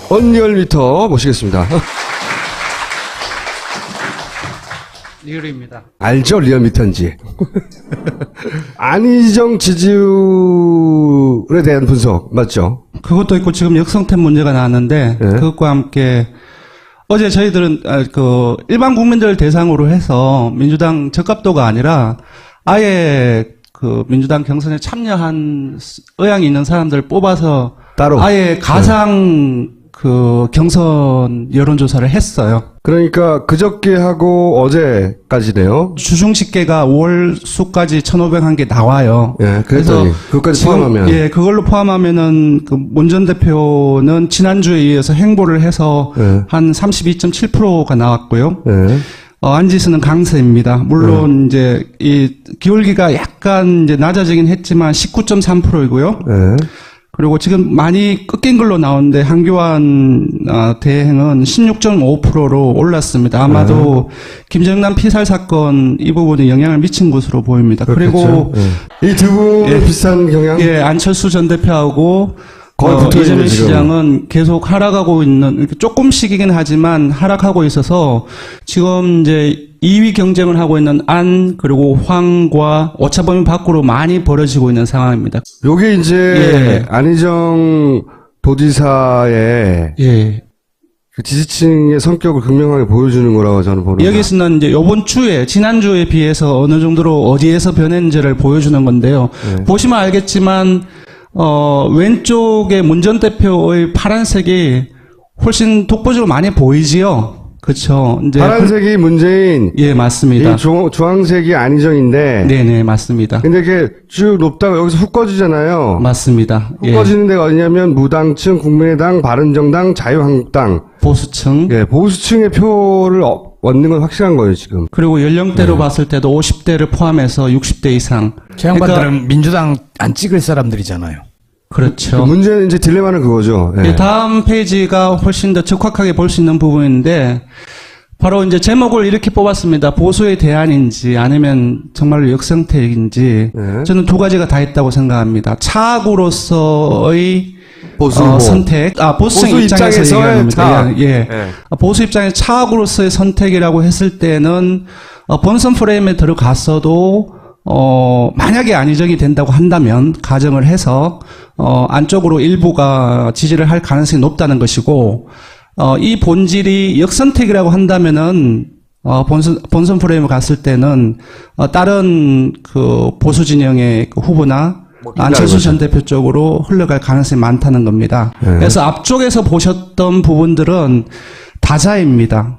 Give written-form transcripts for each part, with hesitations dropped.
언리얼미터 모시겠습니다. 리얼입니다. 알죠? 리얼미터인지. 안희정 지지율에 대한 분석 맞죠? 그것도 있고 지금 역성템 문제가 나왔는데 네. 그것과 함께 어제 저희들은 일반 국민들 대상으로 해서 민주당 적합도가 아니라 아예 그 민주당 경선에 참여한 의향이 있는 사람들을 뽑아서 따로 아예 가상 그 경선 여론조사를 했어요. 그러니까 그저께 하고 어제까지네요. 주중집계가 5월 수까지 1,501개 나와요. 예, 그래서 그것까지 지금, 포함하면 예, 그걸로 포함하면은 그 문 전 대표는 지난주에 이어서 행보를 해서 예. 한 32.7%가 나왔고요. 예. 안지수는 강세입니다. 물론 이제 이 기울기가 약간 이제 낮아지긴 했지만 19.3%이고요. 예. 그리고 지금 많이 꺾인 걸로 나오는데 한교안 대행은 16.5%로 올랐습니다. 아마도 김정남 피살 사건 이 부분이 영향을 미친 것으로 보입니다. 그리고 이 두 분의 비슷한 경향? 예, 안철수 전 대표하고 거의 붙어 있는 이재명 지금. 시장은 계속 하락하고 있는, 조금씩이긴 하지만 하락하고 있어서 지금 이제 2위 경쟁을 하고 있는 안 그리고 황과 오차범위 밖으로 많이 벌어지고 있는 상황입니다. 요게 이제 예. 안희정 도지사의 예. 그 지지층의 성격을 극명하게 보여주는 거라고 저는 보는 여기서는 이제 요번 주에, 지난주에 비해서 어느 정도로 어디에서 변했는지를 보여주는 건데요. 네. 보시면 알겠지만, 왼쪽에 문 전 대표의 파란색이 훨씬 독보적으로 많이 보이지요? 그쵸. 이제. 파란색이 문재인, 예, 맞습니다. 이 주황색이 안희정인데, 네네, 맞습니다. 근데 이게 쭉 높다가 여기서 훅 꺼지잖아요. 맞습니다. 훅 꺼지는 데가 어디냐면 무당층, 국민의당, 바른정당, 자유한국당, 보수층. 예, 보수층의 표를 얻는 건 확실한 거예요, 지금. 그리고 연령대로 봤을 때도 50대를 포함해서 60대 이상. 저 양반들은 민주당 안 찍을 사람들이잖아요. 그렇죠. 문제는 이제 딜레마는 그거죠. 예. 예, 다음 페이지가 훨씬 더 적확하게 볼 수 있는 부분인데, 바로 이제 제목을 이렇게 뽑았습니다. 보수의 대안인지 아니면 정말로 역성택인지. 네. 저는 두 가지가 다 있다고 생각합니다. 차악으로서의 보수 후보. 선택. 보수층 보수 입장에서 입장에서의 얘기하는 겁니다. 차악. 예. 예. 보수 입장에서 차악으로서의 선택이라고 했을 때는 본선 프레임에 들어갔어도 만약에 안희정이 된다고 한다면 가정을 해서 안쪽으로 일부가 지지를 할 가능성이 높다는 것이고 이 본질이 역선택이라고 한다면은 본선 프레임에 갔을 때는 다른 그 보수 진영의 그 후보나 안철수 전 대표 쪽으로 흘러갈 가능성이 많다는 겁니다. 네. 그래서 앞쪽에서 보셨던 부분들은 다자입니다.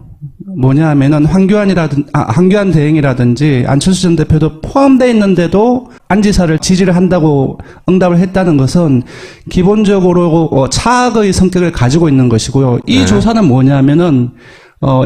뭐냐 하면은 황교안 대행이라든지 안철수 전 대표도 포함되어 있는데도 안 지사를 지지를 한다고 응답을 했다는 것은 기본적으로 차악의 성격을 가지고 있는 것이고요. 이 네. 조사는 뭐냐 하면은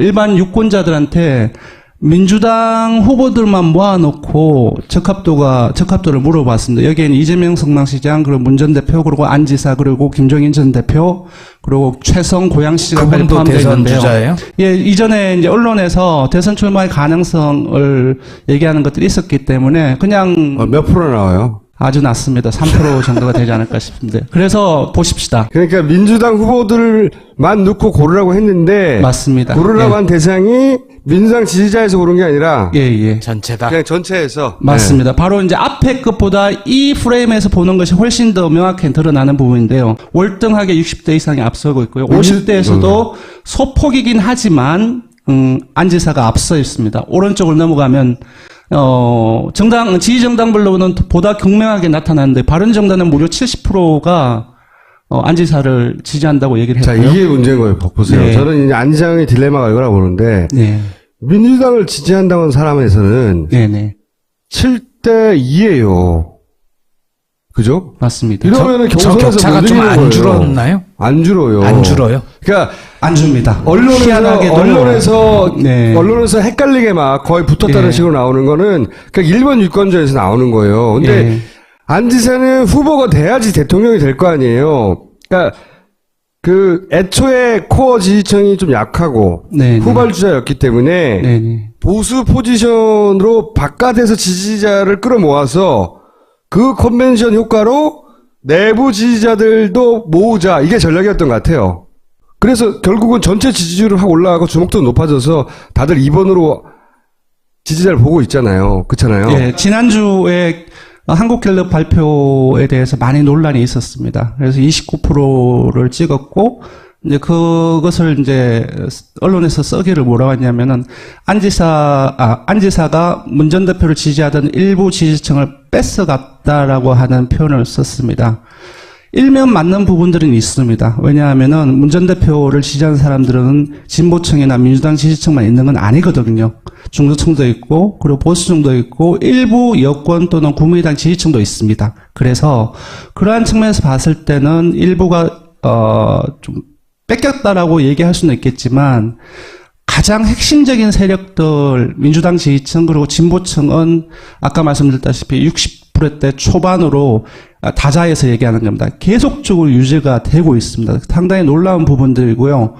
일반 유권자들한테 민주당 후보들만 모아놓고 적합도를 물어봤습니다. 여기에는 이재명 성남시장, 그리고 문 전 대표, 그리고 안 지사, 그리고 김종인 전 대표, 그리고 최성 고양시장까지 그분도 포함되어 대선 있는데요. 주자예요? 예, 이전에 이제 언론에서 대선 출마의 가능성을 얘기하는 것들이 있었기 때문에 그냥 몇 프로 나와요? 아주 낮습니다. 3% 정도가 되지 않을까 싶은데. 그래서 보십시다. 그러니까 민주당 후보들만 넣고 고르라고 했는데 맞습니다. 고르라고 예. 한 대상이 민주당 지지자에서 고른 게 아니라 예. 전체다. 그냥 전체에서 맞습니다. 바로 이제 앞에 것보다 이 프레임에서 보는 것이 훨씬 더 명확히 드러나는 부분인데요. 월등하게 60대 이상이 앞서고 있고요. 50대에서도 소폭이긴 하지만 안 지사가 앞서 있습니다. 오른쪽으로 넘어가면 지지정당별로는 보다 극명하게 나타나는데 바른정당은 무려 70%가 안 지사를 지지한다고 얘기를 자, 했고요. 이게 문제인 거예요. 보세요. 네. 저는 이제 안희정의 딜레마가 이거라고 보는데 네. 민주당을 지지한다는 사람에서는 네네. 7대 2예요. 그죠? 맞습니다. 이러면은 저 경선에서 격차가 못 좀 이기는 안 거예요. 줄었나요? 안 줄어요. 안 줄어요? 그러니까 안 줍니다. 언론에서 네. 언론에서 헷갈리게 막 거의 붙었다는 네. 식으로 나오는 거는 그러니까 일본 유권자에서 나오는 거예요. 근데 네. 안 지사는 후보가 돼야지 대통령이 될 거 아니에요. 그러니까 그 애초에 코어 지지층이 좀 약하고 네. 후발주자였기 때문에 네네. 보수 포지션으로 바깥에서 지지자를 끌어모아서 그 컨벤션 효과로 내부 지지자들도 모으자, 이게 전략이었던 것 같아요. 그래서 결국은 전체 지지율은 확 올라가고 주목도 높아져서 다들 2번으로 지지자를 보고 있잖아요. 그렇잖아요. 예, 지난주에 한국갤럽 발표에 대해서 많이 논란이 있었습니다. 그래서 29%를 찍었고, 이제 그것을 이제 언론에서 써기를 뭐라고 했냐면은 안지사가 문 전 대표를 지지하던 일부 지지층을 뺏어갔다라고 하는 표현을 썼습니다. 일면 맞는 부분들은 있습니다. 왜냐하면은 문 전 대표를 지지하는 사람들은 진보층이나 민주당 지지층만 있는 건 아니거든요. 중도층도 있고, 그리고 보수층도 있고, 일부 여권 또는 국민의당 지지층도 있습니다. 그래서 그러한 측면에서 봤을 때는 일부가 좀 뺏겼다라고 얘기할 수는 있겠지만 가장 핵심적인 세력들, 민주당 지지층 그리고 진보층은 아까 말씀드렸다시피 60%대 초반으로 다자에서 얘기하는 겁니다. 계속적으로 유지가 되고 있습니다. 상당히 놀라운 부분들이고요.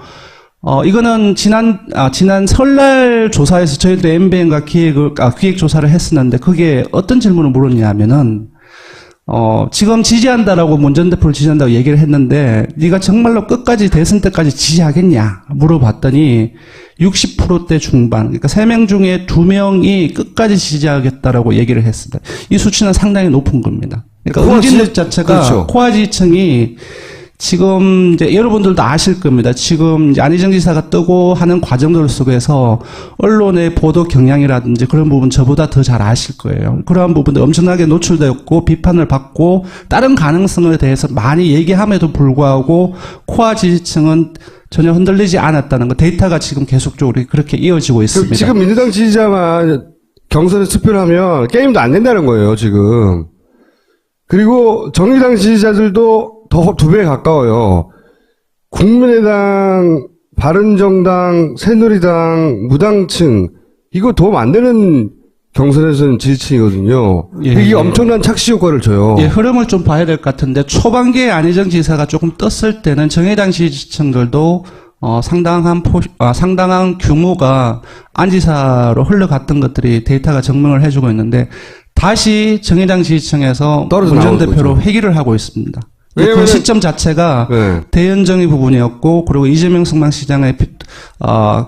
이거는 지난 설날 조사에서 저희들이 MBN과 기획 조사를 했었는데 그게 어떤 질문을 물었냐면은 지금 지지한다라고 문 전 대표를 지지한다고 얘기를 했는데 네가 정말로 끝까지 대선 때까지 지지하겠냐 물어봤더니 60%대 중반, 그러니까 3명 중에 2명이 끝까지 지지하겠다라고 얘기를 했습니다. 이 수치는 상당히 높은 겁니다. 그러니까 응집률 자체가 그렇죠. 코아 지지층이 지금 이제 여러분들도 아실 겁니다. 지금 이제 안희정 지사가 뜨고 하는 과정들 속에서 언론의 보도 경향이라든지 그런 부분 저보다 더 잘 아실 거예요. 그러한 부분들 엄청나게 노출되었고 비판을 받고 다른 가능성에 대해서 많이 얘기함에도 불구하고 코아 지지층은 전혀 흔들리지 않았다는 거 데이터가 지금 계속적으로 그렇게 이어지고 있습니다. 지금 민주당 지지자만 경선에 투표를 하면 게임도 안 된다는 거예요, 지금. 그리고 정의당 지지자들도 더 2배 가까워요. 국민의당, 바른정당, 새누리당, 무당층 이거 도움 안 되는 경선에서는 지지층이거든요. 이게 엄청난 착시 효과를 줘요. 예, 흐름을 좀 봐야 될 것 같은데 초반기에 안희정 지사가 조금 떴을 때는 정의당 지지층들도 상당한 규모가 안 지사로 흘러갔던 것들이 데이터가 증명을 해주고 있는데 다시 정의당 지지층에서 문 전 대표로 회귀를 하고 있습니다. 그 시점 자체가 네. 대연정의 부분이었고 그리고 이재명 성남시장의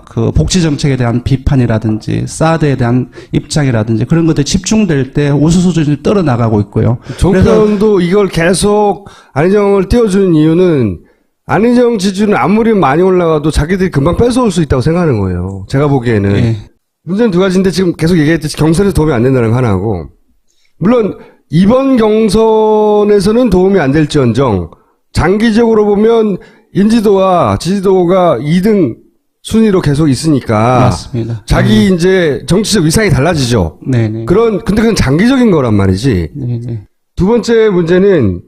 그 복지 정책에 대한 비판이라든지 사드에 대한 입장이라든지 그런 것들이 집중될 때 우수 수준이 떨어나가고 있고요. 정권도 이걸 계속 안희정을 띄워주는 이유는 안희정 지지율은 아무리 많이 올라가도 자기들이 금방 뺏어올 수 있다고 생각하는 거예요. 제가 보기에는. 예. 문제는 2가지인데 지금 계속 얘기했듯이 경선에서 도움이 안 된다는 거 하나고 물론 이번 경선에서는 도움이 안 될지언정 장기적으로 보면 인지도와 지지도가 2등 순위로 계속 있으니까 맞습니다. 자기 이제 정치적 위상이 달라지죠. 네네. 근데 그건 장기적인 거란 말이지. 네네. 두 번째 문제는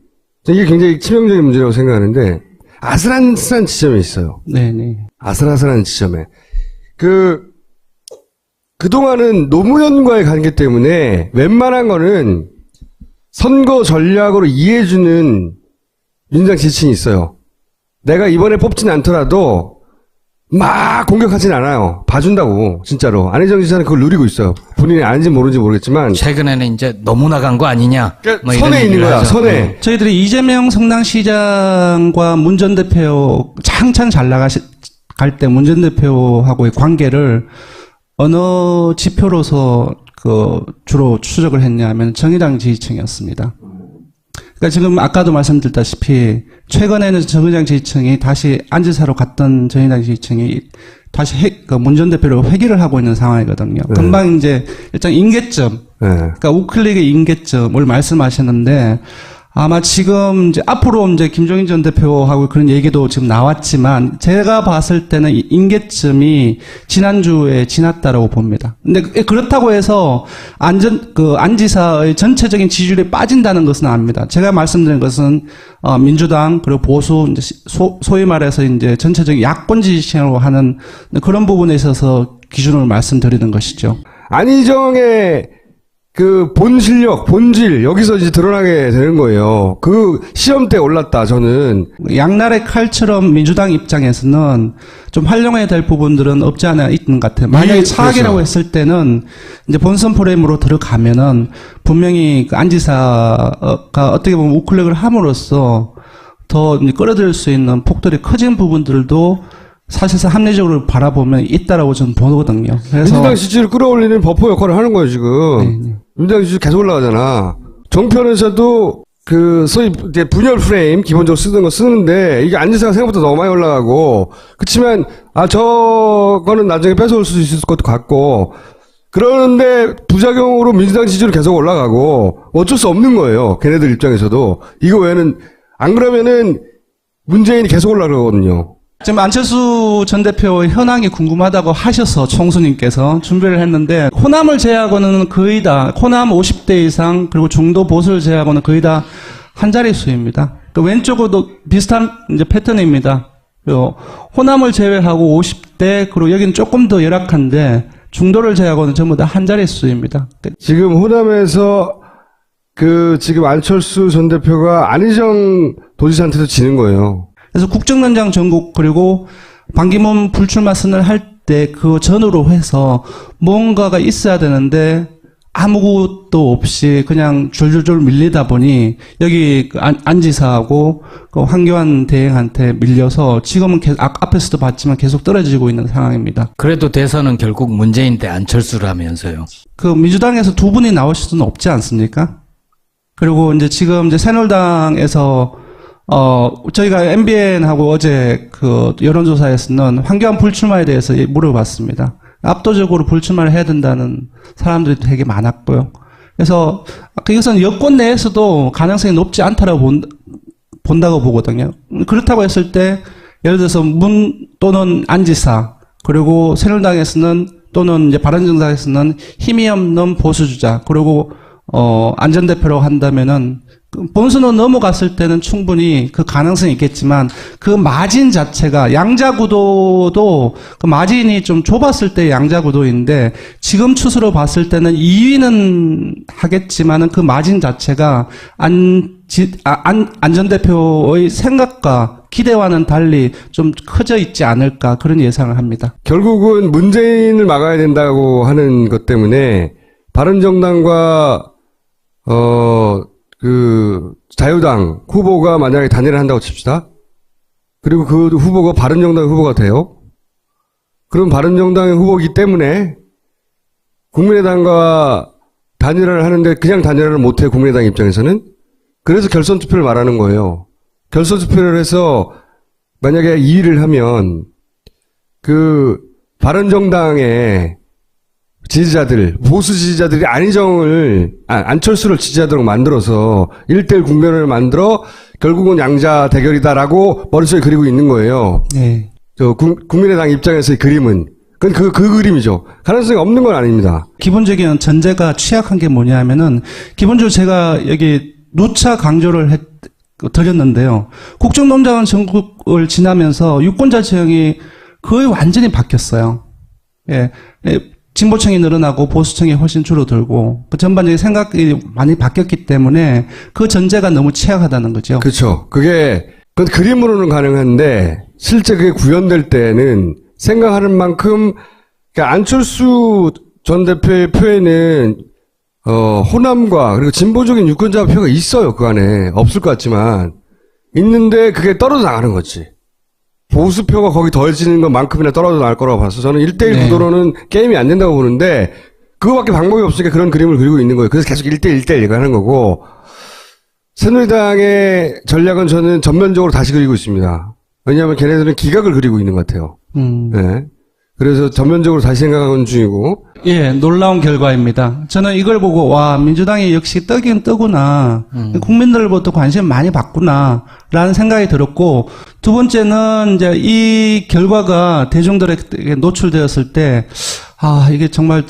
이게 굉장히 치명적인 문제라고 생각하는데 아슬아슬한 지점에 있어요. 네네. 아슬아슬한 지점에. 그동안은 노무현과의 관계 때문에 웬만한 거는 선거 전략으로 이해해주는 민주당 지지층이 있어요. 내가 이번에 뽑진 않더라도 막 공격하진 않아요. 봐준다고 진짜로. 안희정 지사는 그걸 누리고 있어요. 본인이 아는지 모르는지 모르겠지만 최근에는 이제 너무 나간 거 아니냐. 그러니까 뭐 이런 선에 있는 얘기를 거야. 하죠. 선에. 저희들이 이재명 성남시장과 문 전 대표 한창 잘 나갈 때 문 전 대표하고의 관계를 어느 지표로서 주로 추적을 했냐면 정의당 지지층이었습니다. 그러니까 지금 아까도 말씀드렸다시피 최근에는 정의당 지지층이 다시 안지사로 갔던 정의당 지지층이 다시 문 전 대표로 회귀를 하고 있는 상황이거든요. 네. 금방 이제 일단 임계점, 네. 그러니까 우클릭의 임계점을 말씀하셨는데 아마 지금 이제 앞으로 이제 김종인 전 대표하고 그런 얘기도 지금 나왔지만 제가 봤을 때는 이 임계점이 지난주에 지났다라고 봅니다. 근데 그렇다고 해서 안지사의 전체적인 지지율이 빠진다는 것은 아닙니다. 제가 말씀드린 것은 민주당 그리고 보수 이제 소위 말해서 이제 전체적인 야권 지지층으로 하는 그런 부분에 있어서 기준을 말씀드리는 것이죠. 안희정의 본 실력, 본질, 여기서 이제 드러나게 되는 거예요. 시험 때 올랐다, 저는. 양날의 칼처럼 민주당 입장에서는 좀 활용해야 될 부분들은 없지 않아 있는 것 같아요. 만약에 차악이라고 했을 때는 이제 본선 프레임으로 들어가면은 분명히 그 안지사가 어떻게 보면 우클릭을 함으로써 더 이제 끌어들일 수 있는 폭들이 커진 부분들도 사실상 합리적으로 바라보면 있다라고 저는 보거든요. 그래서 민주당 지지를 끌어올리는 버퍼 역할을 하는 거예요, 지금. 민주당 지지 계속 올라가잖아. 정편에서도 그 소위 이제 분열 프레임 기본적으로 쓰던 거 쓰는데 이게 안지사가 생각보다 너무 많이 올라가고 그렇지만 저거는 나중에 뺏어올 수도 있을 것도 같고 그러는데 부작용으로 민주당 지지율 계속 올라가고 어쩔 수 없는 거예요. 걔네들 입장에서도. 이거 외에는 안 그러면은 문재인이 계속 올라가거든요. 지금 안철수 전 대표의 현황이 궁금하다고 하셔서 총수님께서 준비를 했는데 호남을 제외하고는 거의 다 호남 50대 이상 그리고 중도 보수를 제외하고는 거의 다 한 자릿수입니다. 그 왼쪽으로도 비슷한 이제 패턴입니다. 호남을 제외하고 50대 그리고 여기는 조금 더 열악한데 중도를 제외하고는 전부 다 한 자릿수입니다. 지금 호남에서 지금 안철수 전 대표가 안희정 도지사한테도 지는 거예요. 그래서 국정원장 전국 그리고 반기문 불출마 선언을 할 때 그 전후로 해서 뭔가가 있어야 되는데 아무것도 없이 그냥 줄줄줄 밀리다 보니 여기 안 지사하고 그 황교안 대행한테 밀려서 지금은 앞에서도 봤지만 계속 떨어지고 있는 상황입니다. 그래도 대선은 결국 문재인 대 안철수라면서요. 그 민주당에서 두 분이 나오실 수는 없지 않습니까? 그리고 이제 지금 이제 새누리당에서 저희가 MBN하고 어제 그 여론조사에서는 황교안 불출마에 대해서 물어봤습니다. 압도적으로 불출마를 해야 된다는 사람들이 되게 많았고요. 그래서 이것은 여권 내에서도 가능성이 높지 않다라고 본다고 보거든요. 그렇다고 했을 때 예를 들어서 문 또는 안지사 그리고 새누리당에서는 또는 이제 바른정당에서는 힘이 없는 보수주자 그리고 안전 대표라고 한다면은 본선으로 넘어갔을 때는 충분히 그 가능성이 있겠지만 그 마진 자체가 양자구도도 그 마진이 좀 좁았을 때 양자구도인데 지금 추세로 봤을 때는 2위는 하겠지만은 그 마진 자체가 안전 대표의 생각과 기대와는 달리 좀 커져 있지 않을까 그런 예상을 합니다. 결국은 문재인을 막아야 된다고 하는 것 때문에 바른정당과 자유당 후보가 만약에 단일을 한다고 칩시다. 그리고 그 후보가 바른정당 후보가 돼요. 그럼 바른정당의 후보이기 때문에 국민의당과 단일화를 하는데 그냥 단일화를 못해요. 국민의당 입장에서는. 그래서 결선 투표를 말하는 거예요. 결선 투표를 해서 만약에 2위를 하면 바른정당의 지지자들, 보수 지지자들이 안철수를 지지하도록 만들어서 1대1 국면을 만들어 결국은 양자 대결이다라고 머릿속에 그리고 있는 거예요. 네. 국민의당 입장에서의 그림은. 그 그림이죠. 가능성이 없는 건 아닙니다. 기본적인 전제가 취약한 게 뭐냐면은 기본적으로 제가 여기 누차 강조를 드렸는데요. 국정농단 전국을 지나면서 유권자 지형이 거의 완전히 바뀌었어요. 예. 진보층이 늘어나고 보수층이 훨씬 줄어들고 그 전반적인 생각이 많이 바뀌었기 때문에 그 전제가 너무 취약하다는 거죠. 그렇죠. 그건 그림으로는 가능한데 실제 그게 구현될 때는 생각하는 만큼 그러니까 안철수 전 대표의 표에는 호남과 그리고 진보적인 유권자 표가 있어요. 그 안에 없을 것 같지만 있는데 그게 떨어져 나가는 거지. 보수표가 거기 더해지는 것만큼이나 떨어져 나갈 거라고 봐서 저는 1대1 구도로는 게임이 안 된다고 보는데 그거밖에 방법이 없으니까 그런 그림을 그리고 있는 거예요. 그래서 계속 1대1 하는 거고 새누리당의 전략은 저는 전면적으로 다시 그리고 있습니다. 왜냐하면 걔네들은 기각을 그리고 있는 것 같아요. 네. 그래서 전면적으로 다시 생각하는 중이고. 예, 놀라운 결과입니다. 저는 이걸 보고 와 민주당이 역시 뜨긴 뜨구나. 국민들로부터 관심 많이 받구나 라는 생각이 들었고 두 번째는 이제 이 결과가 대중들에게 노출되었을 때 이게 정말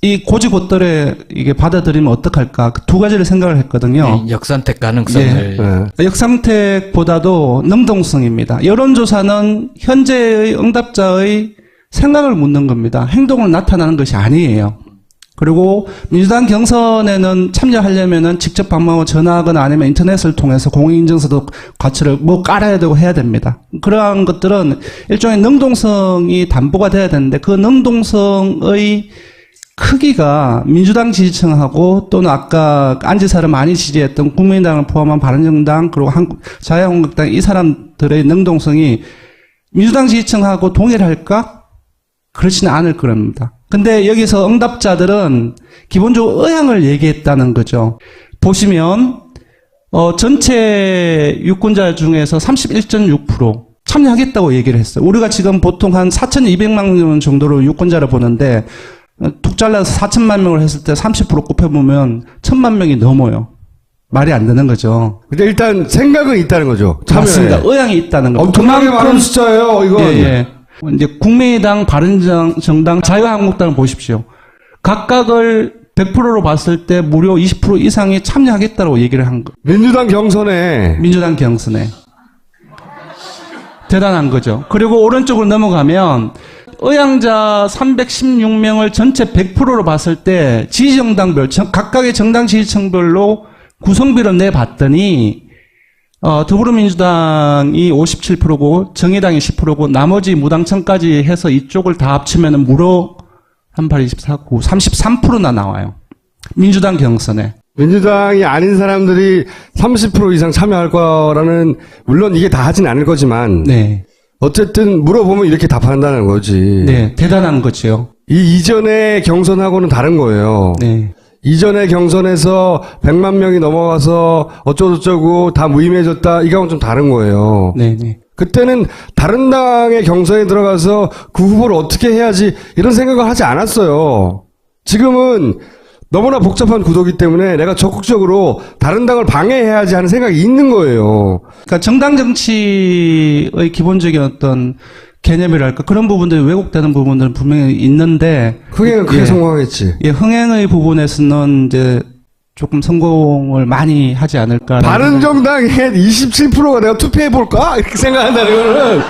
이 고지고떨에 이게 받아들이면 어떡할까 그 두 가지를 생각을 했거든요. 네, 역선택 가능성을. 역선택보다도 능동성입니다. 여론조사는 현재의 응답자의 생각을 묻는 겁니다. 행동을 나타나는 것이 아니에요. 그리고 민주당 경선에는 참여하려면은 직접 방문하고 전화하거나 아니면 인터넷을 통해서 공인인증서도 과치를 깔아야 되고 해야 됩니다. 그러한 것들은 일종의 능동성이 담보가 돼야 되는데 그 능동성의 크기가 민주당 지지층하고 또는 아까 안지사를 많이 지지했던 국민당을 포함한 바른정당 그리고 자유한국당 이 사람들의 능동성이 민주당 지지층하고 동일할까? 그렇지는 않을 겁니다. 근데 여기서 응답자들은 기본적으로 의향을 얘기했다는 거죠. 보시면 전체 유권자 중에서 31.6% 참여하겠다고 얘기를 했어요. 우리가 지금 보통 한 4,200만 명 정도로 유권자를 보는데 툭 잘라서 4천만 명을 했을 때 30% 곱해보면 1,000만 명이 넘어요. 말이 안 되는 거죠. 근데 일단 생각은 있다는 거죠. 참여에. 맞습니다. 의향이 있다는 거죠. 엄청나게 많은 숫자예요, 이건. 예. 이제 국민의당, 바른정당, 자유한국당을 보십시오. 각각을 100%로 봤을 때 무려 20% 이상이 참여하겠다고 얘기를 한 거. 민주당 경선에 민주당 경선에. 대단한 거죠. 그리고 오른쪽으로 넘어가면 의향자 316명을 전체 100%로 봤을 때 지지정당별, 각각의 정당 지지층별로 구성비를 내봤더니 더불어민주당이 57%고 정의당이 10%고 나머지 무당층까지 해서 이쪽을 다 합치면 무려 38, 24, 9, 33%나 나와요. 민주당 경선에. 민주당이 아닌 사람들이 30% 이상 참여할 거라는, 물론 이게 다 하진 않을 거지만 네. 어쨌든 물어보면 이렇게 답한다는 거지. 네. 대단한 거죠. 이 이전의 경선하고는 다른 거예요. 네. 이전의 경선에서 100만 명이 넘어가서 어쩌고저쩌고 다 무임해졌다. 이거하고는 좀 다른 거예요. 네. 네. 그때는 다른 당의 경선에 들어가서 그 후보를 어떻게 해야지 이런 생각을 하지 않았어요. 지금은 너무나 복잡한 구도이기 때문에 내가 적극적으로 다른 당을 방해해야지 하는 생각이 있는 거예요. 그러니까 정당 정치의 기본적인 어떤 개념이랄까 그런 부분들이 왜곡되는 부분들은 분명히 있는데 흥행은 크게 성공하겠지. 예, 흥행의 부분에서는 이제 조금 성공을 많이 하지 않을까. 바른정당의 27%가 내가 투표해볼까? 이렇게 생각한다는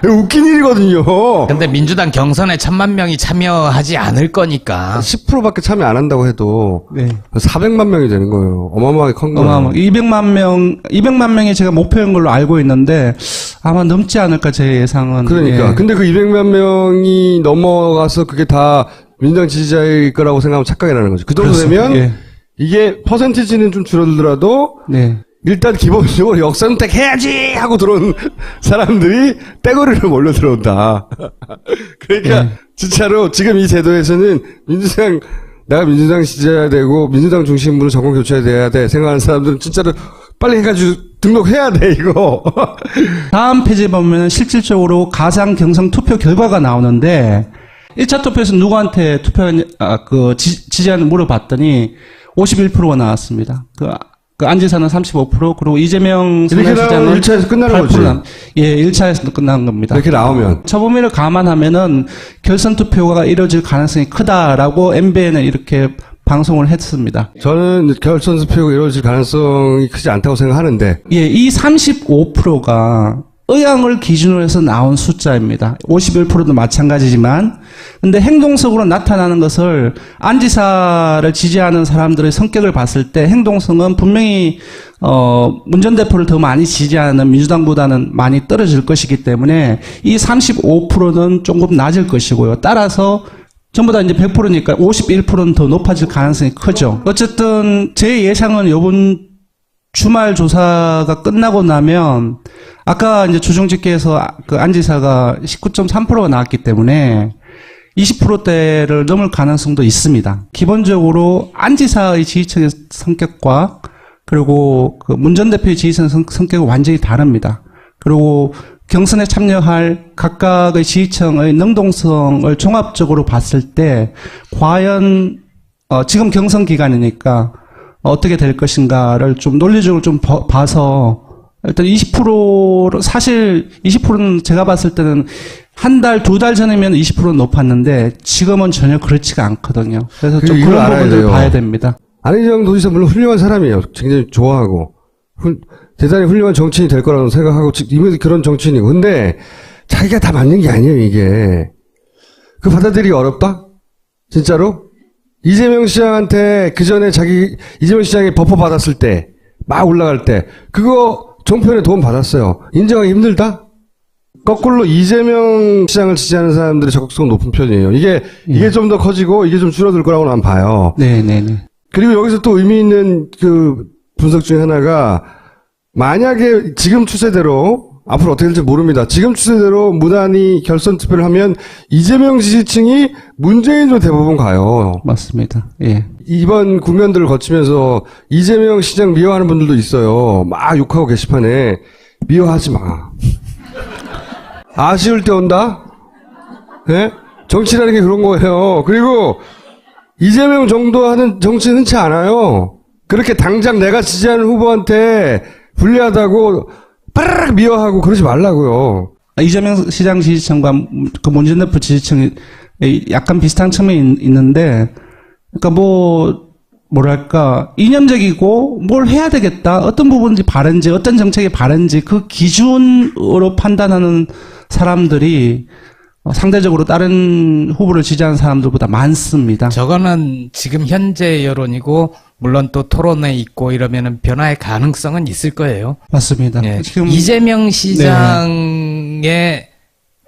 거는 웃긴 일이거든요. 근데 민주당 경선에 1,000만 명이 참여하지 않을 거니까. 10%밖에 참여 안 한다고 해도 네. 400만 명이 되는 거예요. 어마어마하게 큰 거예요. 200만 명이 제가 목표인 걸로 알고 있는데 아마 넘지 않을까 제 예상은. 그러니까. 예. 근데 그 200만 명이 넘어가서 그게 다 민주당 지지자일 거라고 생각하면 착각이라는 거죠. 그 정도 그렇습니다. 되면 예. 이게 퍼센티지는 좀 줄어들더라도 네. 일단 기본적으로 역선택 해야지 하고 들어온 사람들이 떼거리로 몰려 들어온다. 그러니까 네. 진짜로 지금 이 제도에서는 내가 민주당 지지자야 되고 민주당 중심으로 정권 교체돼야 돼 생각하는 사람들은 진짜로 빨리 해가지고 등록해야 돼 이거. 다음 페이지에 보면 실질적으로 가상 경선 투표 결과가 나오는데 1차 투표에서 누구한테 지지하는 물어봤더니 51%가 나왔습니다. 그 안지사는 35%, 그리고 이재명 이렇게 나오면 1차에서 끝나는 거지. 예, 1차에서 끝난 겁니다. 이렇게 나오면. 처범위를 감안하면은 결선 투표가 이뤄질 가능성이 크다라고 MBN은 이렇게 방송을 했습니다. 저는 결선 투표가 이루어질 가능성이 크지 않다고 생각하는데. 예, 이 35%가 의향을 기준으로 해서 나온 숫자입니다. 51%도 마찬가지지만, 근데 행동성으로 나타나는 것을 안지사를 지지하는 사람들의 성격을 봤을 때 행동성은 분명히 문 전 대표를 더 많이 지지하는 민주당보다는 많이 떨어질 것이기 때문에 이 35%는 조금 낮을 것이고요. 따라서 전부 다 이제 100%니까 51%는 더 높아질 가능성이 크죠. 어쨌든 제 예상은 이번 주말 조사가 끝나고 나면 아까 이제 주중집계에서 그 안지사가 19.3%가 나왔기 때문에 20%대를 넘을 가능성도 있습니다. 기본적으로 안지사의 지지층의 성격과 그리고 그 문 전 대표의 지지층 성격은 완전히 다릅니다. 그리고 경선에 참여할 각각의 지지층의 능동성을 종합적으로 봤을 때 과연 지금 경선 기간이니까 어떻게 될 것인가를 좀 논리적으로 좀 봐서 일단 20%, 사실 20%는 제가 봤을 때는 한 달, 두 달 전이면 20%는 높았는데 지금은 전혀 그렇지가 않거든요. 그래서 좀 이걸 그런 알아야 부분들을 돼요. 봐야 됩니다. 안희정 도지사 물론 훌륭한 사람이에요. 굉장히 좋아하고. 대단히 훌륭한 정치인이 될 거라고 생각하고, 이미 그런 정치인이고. 근데 자기가 다 맞는 게 아니에요, 이게. 그 받아들이기 어렵다? 진짜로? 이재명 시장한테 그 전에 이재명 시장이 버퍼 받았을 때, 막 올라갈 때, 그거 종편에 도움 받았어요. 인정하기 힘들다? 거꾸로 이재명 시장을 지지하는 사람들의 적극성 높은 편이에요. 이게 좀 더 커지고 이게 좀 줄어들 거라고 난 봐요. 네네네. 그리고 여기서 또 의미 있는 그 분석 중에 하나가 만약에 지금 추세대로 앞으로 어떻게 될지 모릅니다. 지금 추세대로 무난히 결선 투표를 하면 이재명 지지층이 문재인으로 대부분 가요. 맞습니다. 예. 이번 국면들을 거치면서 이재명 시장 미워하는 분들도 있어요. 막 욕하고 게시판에 미워하지 마. 아쉬울 때 온다? 예? 정치라는 게 그런 거예요. 그리고 이재명 정도 하는 정치는 흔치 않아요. 그렇게 당장 내가 지지하는 후보한테 불리하다고 빠르르 미워하고 그러지 말라고요. 이재명 시장 지지층과 그 문재인 대표 지지층이 약간 비슷한 측면이 있는데, 그러니까 뭐랄까, 이념적이고 뭘 해야 되겠다, 어떤 부분이 바른지, 어떤 정책이 바른지 그 기준으로 판단하는 사람들이 상대적으로 다른 후보를 지지하는 사람들보다 많습니다. 저거는 지금 현재 여론이고 물론 또 토론회 있고 이러면은 변화의 가능성은 있을 거예요. 맞습니다. 예. 지금 이재명 시장의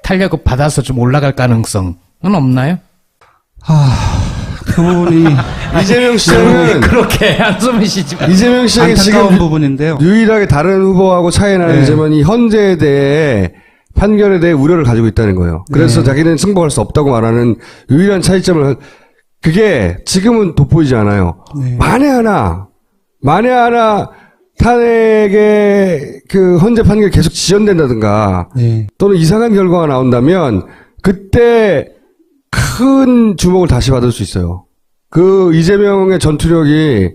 탄력을 받아서 좀 올라갈 가능성은 없나요? 그 부분이 이재명 시장은 그렇게 한숨을 쉬지 마. 이재명 시장이 안타까운 지금 부분인데요. 유일하게 다른 후보하고 차이 나는 네. 점은 이 헌재에 대해 판결에 대해 우려를 가지고 있다는 거예요. 그래서 네. 자기는 승복할 수 없다고 말하는 유일한 차이점을 그게 지금은 돋보이지 않아요. 네. 만에 하나 탄핵의 그 헌재 판결이 계속 지연된다든가 네. 또는 이상한 결과가 나온다면 그때 큰 주목을 다시 받을 수 있어요. 그 이재명의 전투력이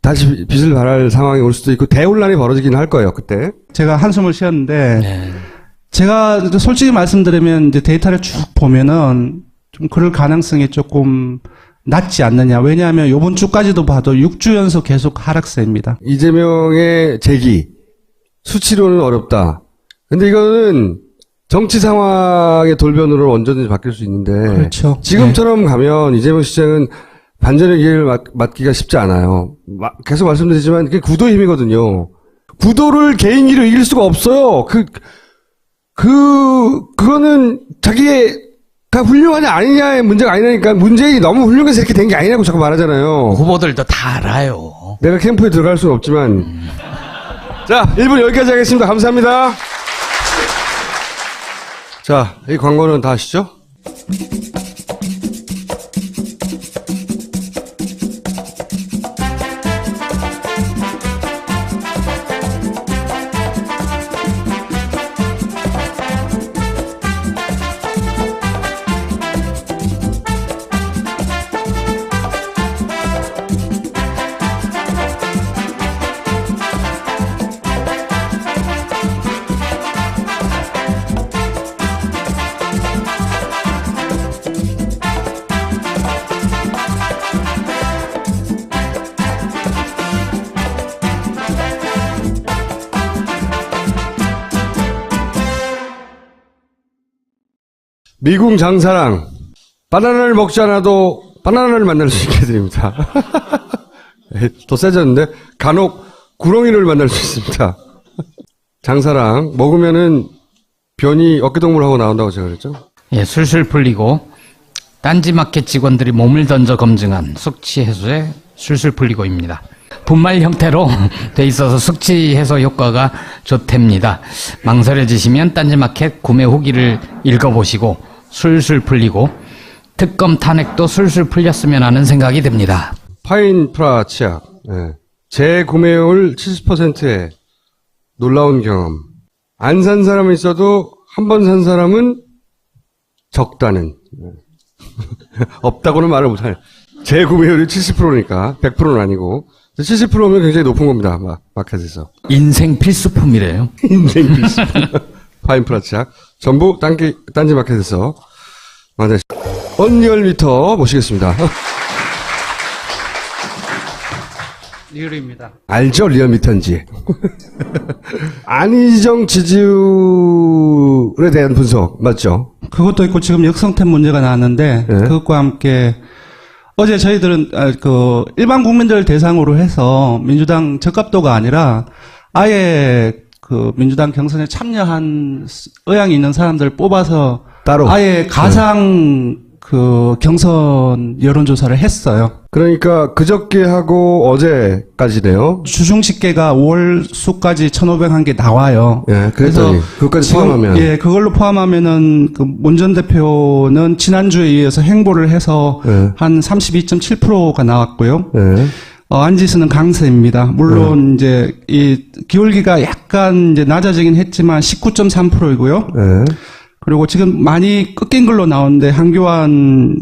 다시 빛을 발할 상황이 올 수도 있고 대혼란이 벌어지긴 할 거예요. 그때. 제가 한숨을 쉬었는데, 네. 제가 솔직히 말씀드리면 이제 데이터를 쭉 보면은 좀 그럴 가능성이 조금 낮지 않느냐. 왜냐하면 요번 주까지도 봐도 6주 연속 계속 하락세입니다. 이재명의 재기 수치로는 어렵다. 근데 이거는 정치 상황의 돌변으로 언제든지 바뀔 수 있는데 그렇죠. 지금처럼 가면 이재명 시장은 반전의 기회를 맞기가 쉽지 않아요. 계속 말씀드리지만 그게 구도의 힘이거든요. 구도를 개인기로 이길 수가 없어요. 그거는 자기가 훌륭하냐 아니냐의 문제가 아니라니까 문재인이 너무 훌륭해서 이렇게 된 게 아니라고 자꾸 말하잖아요. 후보들도 다 알아요. 내가 캠프에 들어갈 수는 없지만. 자, 1분 여기까지 하겠습니다. 감사합니다. 자, 이 광고는 다 아시죠? 미궁 장사랑 바나나를 먹지 않아도 바나나를 만날 수 있게 해드립니다. 더 세졌는데 간혹 구렁이를 만날 수 있습니다. 장사랑 먹으면은 변이 어깨동무하고 나온다고 제가 그랬죠. 예, 술술 풀리고 딴지마켓 직원들이 몸을 던져 검증한 숙취 해소제 술술 풀리고입니다. 분말 형태로 돼 있어서 숙취 해소 효과가 좋답니다. 망설여지시면 딴지마켓 구매 후기를 읽어보시고 술술 풀리고 특검 탄핵도 술술 풀렸으면 하는 생각이 듭니다. 파인프라 치약. 예. 재구매율 70%의 놀라운 경험. 안 산 사람은 있어도 한 번 산 사람은 적다는. 예. 없다고는 말을 못하네. 재구매율이 70%니까 100%는 아니고 70%면 굉장히 높은 겁니다. 마켓에서. 인생 필수품이래요. 인생 필수. 파인프라 치약. 전부 딴지 마켓에서 만나시. 언리얼미터 모시겠습니다. 리얼입니다. 알죠? 리얼미터인지. 안희정 지지율에 대한 분석 맞죠? 그것도 있고 지금 역성템 문제가 나왔는데, 네. 그것과 함께 어제 저희들은 일반 국민들 대상으로 해서 민주당 적합도가 아니라 아예 그 민주당 경선에 참여한 의향이 있는 사람들 뽑아서 따로. 아예 가상 그 경선 여론조사를 했어요. 그러니까 그저께 하고 어제까지네요. 주중 집계가 5월 수까지 1,500한 개 나와요. 예, 그래서 그것까지 지금, 포함하면. 예, 그걸로 포함하면은 그 문 전 대표는 지난주에 이어서 행보를 해서 예. 한 32.7%가 나왔고요. 예. 안지수는 강세입니다. 물론 이제 이 기울기가 약간 이제 낮아지긴 했지만 19.3%이고요. 예. 그리고 지금 많이 꺾인 걸로 나오는데 한교안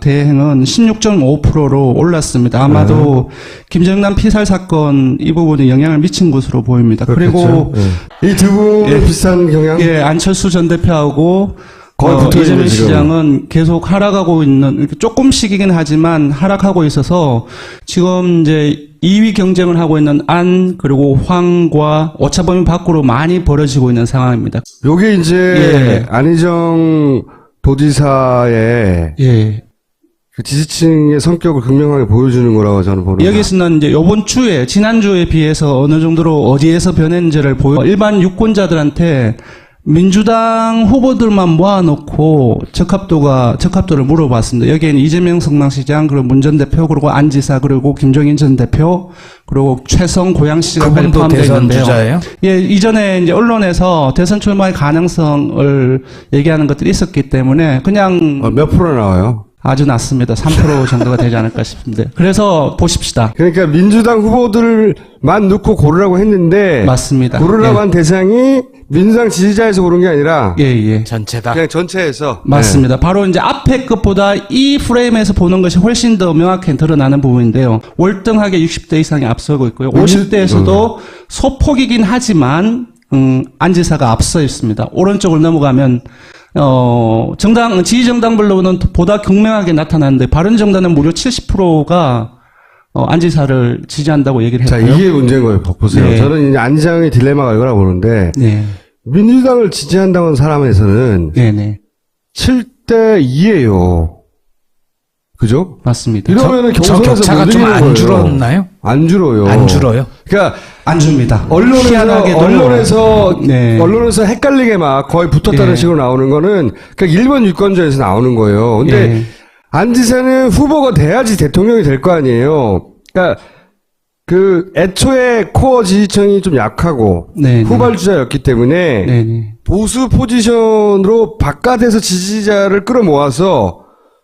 대행은 16.5%로 올랐습니다. 아마도 김정남 피살 사건 이 부분이 영향을 미친 것으로 보입니다. 그리고 이 두 분의 비슷한 경향. 예, 안철수 전 대표하고 거의 붙어 있는 이재명 지금. 시장은 계속 하락하고 있는, 이렇게 조금씩이긴 하지만 하락하고 있어서 지금 이제 2위 경쟁을 하고 있는 안, 그리고 황과 오차범위 밖으로 많이 벌어지고 있는 상황입니다. 요게 이제 예. 안희정 도지사의 예. 그 지지층의 성격을 극명하게 보여주는 거라고 저는 보는 거예요. 여기서는 이제 요번 주에, 지난주에 비해서 어느 정도로 어디에서 변했는지를 일반 유권자들한테 민주당 후보들만 모아놓고 적합도를 물어봤습니다. 여기에는 이재명 성남시장, 그리고 문 전 대표, 그리고 안 지사, 그리고 김종인 전 대표, 그리고 최성 고양시장까지 그분도 포함되어 대선 있는데요. 주자예요? 예, 이전에 이제 언론에서 대선 출마의 가능성을 얘기하는 것들이 있었기 때문에 그냥 몇 프로 나와요? 아주 낮습니다. 3% 정도가 되지 않을까 싶은데. 그래서 보십시다. 그러니까 민주당 후보들만 넣고 고르라고 했는데 맞습니다. 고르라고 예. 한 대상이 민주당 지지자에서 고른 게 아니라 예, 예. 전체다. 그냥 전체에서. 맞습니다. 바로 이제 앞에 것보다 이 프레임에서 보는 것이 훨씬 더 명확히 드러나는 부분인데요. 월등하게 60대 이상이 앞서고 있고요. 50대에서도 소폭이긴 하지만 안 지사가 앞서 있습니다. 오른쪽을 넘어가면 지지정당별로는 보다 극명하게 나타나는데 바른정당은 무려 70%가 안 지사를 지지한다고 얘기를 자, 했고요. 이게 문제인 거예요. 보세요. 네. 저는 이제 안희정의 딜레마가 이거라고 보는데 네, 민주당을 지지한다는 사람에서는 네, 네, 7대 2예요. 그죠? 맞습니다. 이러면은 저 경선에서 격차가 못 좀 이기는 안 거예요. 줄었나요? 안 줄어요. 안 줄어요? 그러니까 안 줍니다. 언론에서 네. 헷갈리게 막 거의 붙었다는 네. 식으로 나오는 거는 그냥 일본 유권자에서 나오는 거예요. 근데 네. 안 지사는 후보가 돼야지 대통령이 될 거 아니에요. 그러니까 그 애초에 코어 지지층이 좀 약하고 네, 후발주자였기 때문에 네, 네. 보수 포지션으로 바깥에서 지지자를 끌어모아서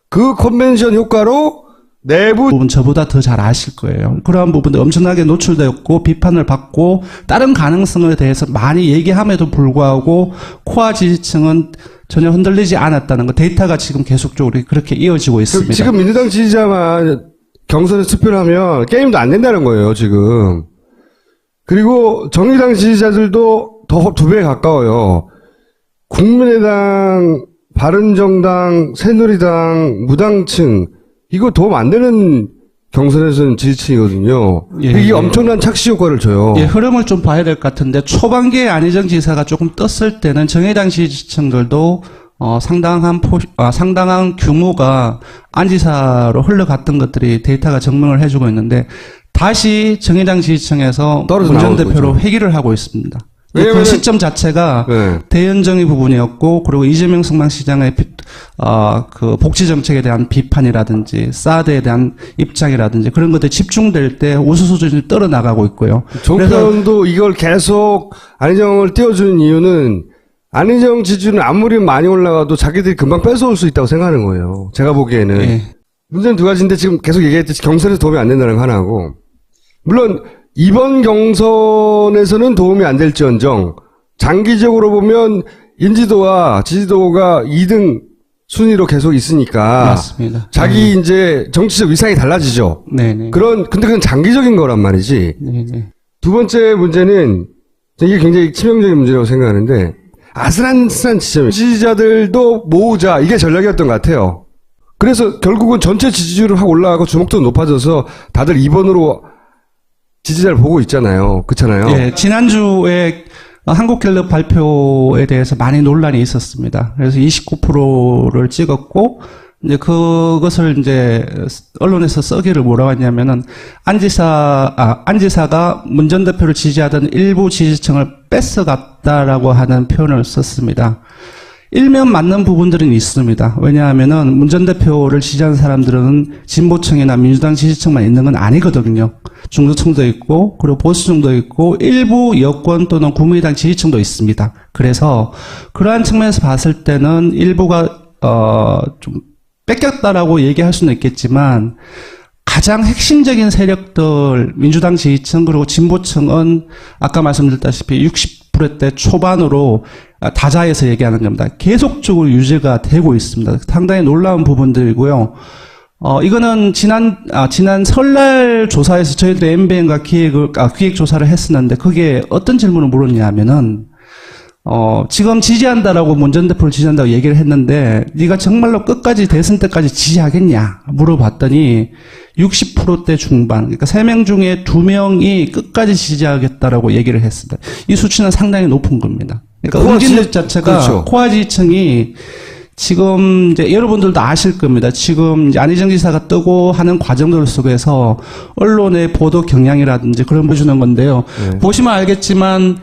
그 컨벤션 효과로 내부 부분 저보다 더 잘 아실 거예요. 그러한 부분도 엄청나게 노출되었고 비판을 받고 다른 가능성에 대해서 많이 얘기함에도 불구하고 코어 지지층은 전혀 흔들리지 않았다는 거 데이터가 지금 계속적으로 그렇게 이어지고 있습니다. 지금 민주당 지지자만 경선에 투표를 하면 게임도 안 된다는 거예요, 지금. 그리고 정의당 지지자들도 더 2배 가까워요. 국민의당, 바른정당, 새누리당, 무당층, 이거 도움 안 되는 경선에서는 지지층이거든요. 예, 이게 예. 엄청난 착시 효과를 줘요. 예, 흐름을 좀 봐야 될 것 같은데 초반기에 안희정 지사가 조금 떴을 때는 정의당 지지층들도 상당한 규모가 안 지사로 흘러갔던 것들이 데이터가 증명을 해주고 있는데 다시 정의당 지지층에서 떨어져 문 전 나오고 대표로 있죠. 회귀를 하고 있습니다. 그 왜냐면은- 시점 자체가 네. 대연정의 부분이었고 그리고 이재명 성남시장의 그 복지 정책에 대한 비판이라든지 사드에 대한 입장이라든지 그런 것들이 집중될 때 우수 수준이 떨어나가고 있고요. 그래서 종편도 이걸 계속 안희정을 띄워주는 이유는 안희정 지지율은 아무리 많이 올라가도 자기들이 금방 뺏어올 수 있다고 생각하는 거예요. 제가 보기에는. 예. 문제는 2가지인데 지금 계속 얘기했듯이 경선에서 도움이 안 된다는 거 하나고 물론 이번 경선에서는 도움이 안 될지언정 장기적으로 보면 인지도와 지지도가 2등 순위로 계속 있으니까 맞습니다. 자기 이제 정치적 위상이 달라지죠. 네네. 근데 그건 장기적인 거란 말이지. 네네. 두 번째 문제는 이게 굉장히 치명적인 문제라고 생각하는데 아슬아슬한 지지자들도 모으자 이게 전략이었던 것 같아요. 그래서 결국은 전체 지지율을 확 올라가고 주목도 높아져서 다들 2번으로 지지자를 보고 있잖아요. 그렇잖아요. 예, 지난주에 한국갤럽 발표에 대해서 많이 논란이 있었습니다. 그래서 29%를 찍었고 이제 그것을 이제 언론에서 써기를 뭐라고 했냐면은 안지사가 문 전 대표를 지지하던 일부 지지층을 뺏어갔다라고 하는 표현을 썼습니다. 일면 맞는 부분들은 있습니다. 왜냐하면은 문 전 대표를 지지하는 사람들은 진보층이나 민주당 지지층만 있는 건 아니거든요. 중도층도 있고, 그리고 보수층도 있고, 일부 여권 또는 국민의당 지지층도 있습니다. 그래서 그러한 측면에서 봤을 때는 일부가 좀 뺏겼다라고 얘기할 수는 있겠지만 가장 핵심적인 세력들, 민주당 지지층 그리고 진보층은 아까 말씀드렸다시피 60%대 초반으로 다자에서 얘기하는 겁니다. 계속적으로 유지가 되고 있습니다. 상당히 놀라운 부분들이고요. 이거는 지난 설날 조사에서 저희들이 MBN과 기획 조사를 했었는데 그게 어떤 질문을 물었냐면은 지금 지지한다라고 문 전 대표를 지지한다고 얘기를 했는데 네가 정말로 끝까지 대선 때까지 지지하겠냐 물어봤더니 60%대 중반, 그러니까 3명 중에 2명이 끝까지 지지하겠다라고 얘기를 했습니다. 이 수치는 상당히 높은 겁니다. 그러니까 응집률 자체가 그렇죠. 코아 지지층이 지금 이제 여러분들도 아실 겁니다. 지금 이제 안희정 지사가 뜨고 하는 과정들 속에서 언론의 보도 경향이라든지 그런 거 주는 건데요. 보시면 알겠지만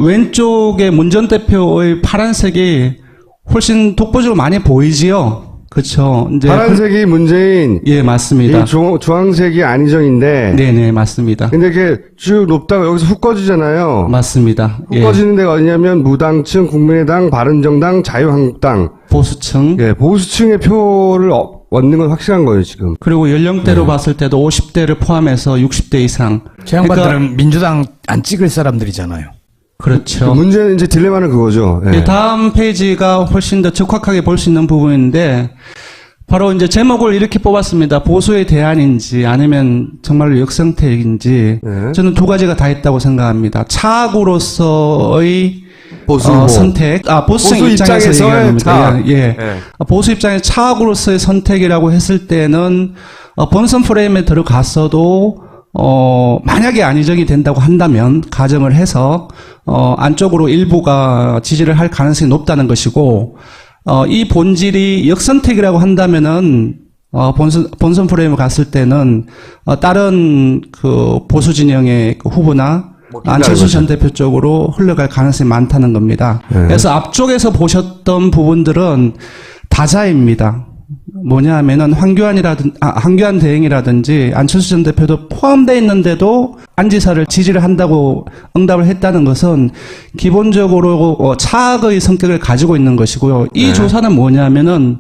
왼쪽에 문 전 대표의 파란색이 훨씬 독보적으로 많이 보이지요. 그렇죠. 이제 파란색이 문재인, 예, 맞습니다. 이 주황색이 안희정인데, 네네, 맞습니다. 근데 이게 쭉 높다가 여기서 훅 꺼지잖아요. 맞습니다. 훅 예. 꺼지는 데가 어디냐면 무당층, 국민의당, 바른정당, 자유한국당, 보수층. 예, 보수층의 표를 얻는 건 확실한 거예요, 지금. 그리고 연령대로 봤을 때도 50대를 포함해서 60대 이상. 저 양반들은 민주당 안 찍을 사람들이잖아요. 그렇죠. 문제는 이제 딜레마는 그거죠. 예. 예, 다음 페이지가 훨씬 더 적확하게 볼 수 있는 부분인데, 바로 이제 제목을 이렇게 뽑았습니다. 보수의 대안인지 아니면 정말로 역선택인지. 네. 저는 두 가지가 다 있다고 생각합니다. 차악으로서의 보수 후보. 선택, 보수층 보수 입장에서 입장에서의 얘기하는 겁니다. 차악. 예. 예. 보수 입장에서 차악으로서의 선택이라고 했을 때는 본선 프레임에 들어갔어도 만약에 안희정이 된다고 한다면 가정을 해서 안쪽으로 일부가 지지를 할 가능성이 높다는 것이고 이 본질이 역선택이라고 한다면은 본선 프레임에 갔을 때는 다른 그 보수 진영의 그 후보나 안철수 전 대표 쪽으로 흘러갈 가능성이 많다는 겁니다. 네. 그래서 앞쪽에서 보셨던 부분들은 다자입니다. 뭐냐 하면은 황교안 대행이라든지 안철수 전 대표도 포함되어 있는데도 안 지사를 지지를 한다고 응답을 했다는 것은 기본적으로 차악의 성격을 가지고 있는 것이고요. 이 네. 조사는 뭐냐면은